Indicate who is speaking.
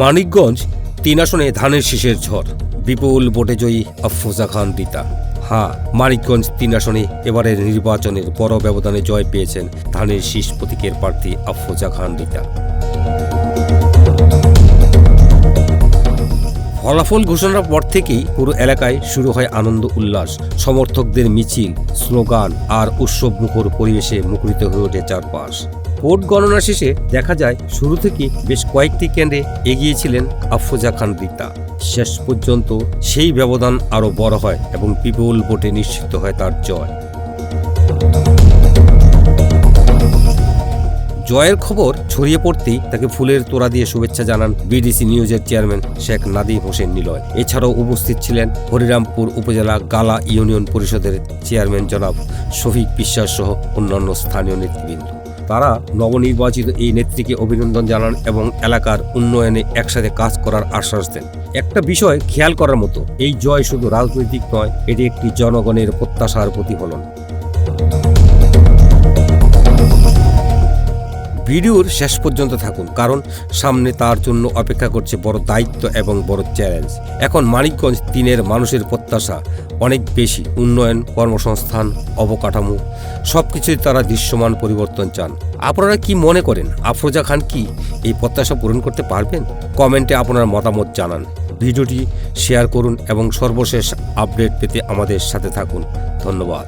Speaker 1: মানিকগঞ্জ 3 আসনে ধানের শীষের ঝড়, বিপুল ভোটে জয়ী আফরোজা খান রিতা। হ্যাঁ, মানিকগঞ্জ 3 আসনে এবারের নির্বাচনের বড় ব্যবধানে জয় পেয়েছেন ধানের শীষ প্রতীকের প্রার্থী আফরোজা খান রিতা। ফলাফল ঘোষণার পর থেকেই পুরো এলাকায় শুরু হয় আনন্দ উল্লাস, সমর্থকদের মিছিল, স্লোগান আর উৎসবমুখর পরিবেশে মুখরিত হয়ে ওঠে চারপাশ। ভোট গণনা শেষে দেখা যায় শুরু থেকে বেশ কয়েকটি কেন্দ্রে এগিয়েছিলেন আফরোজা খান রিতা। শেষ পর্যন্ত সেই ব্যবধান আরও বড় হয় এবং বিপুল ভোটে নিশ্চিত হয় তার জয়। জয়ের খবর ছড়িয়ে পড়তেই তাকে ফুলের তোড়া দিয়ে শুভেচ্ছা জানান বিডিসি নিউজের চেয়ারম্যান শেখ নাদিম হোসেন নিলয়। এছাড়াও উপস্থিত ছিলেন হরিরামপুর উপজেলা গালা ইউনিয়ন পরিষদের চেয়ারম্যান জনাব শফিক বিশ্বাস সহ অন্যান্য স্থানীয় নেতৃবৃন্দ। তারা নবনির্বাচিত এই নেত্রীকে অভিনন্দন জানান এবং এলাকার উন্নয়নে একসাথে কাজ করার আশ্বাস দেন। একটা বিষয় খেয়াল করার মতো, এই জয় শুধু রাজনৈতিক নয়, এটি একটি জনগণের প্রত্যাশার প্রতিফলন। ভিডিওর শেষ পর্যন্ত থাকুন, কারণ সামনে তার জন্য অপেক্ষা করছে বড় দায়িত্ব এবং বড় চ্যালেঞ্জ। এখন মানিকগঞ্জ 3-এর মানুষের প্রত্যাশা অনেক বেশি। উন্নয়ন, কর্মসংস্থান, অবকাঠামো সবকিছুই তারা দৃশ্যমান পরিবর্তন চান। আপনারা কি মনে করেন, আফরোজা খান কি এই প্রত্যাশা পূরণ করতে পারবেন? কমেন্টে আপনার মতামত জানান, ভিডিওটি শেয়ার করুন এবং সর্বশেষ আপডেট পেতে আমাদের সাথে থাকুন। ধন্যবাদ।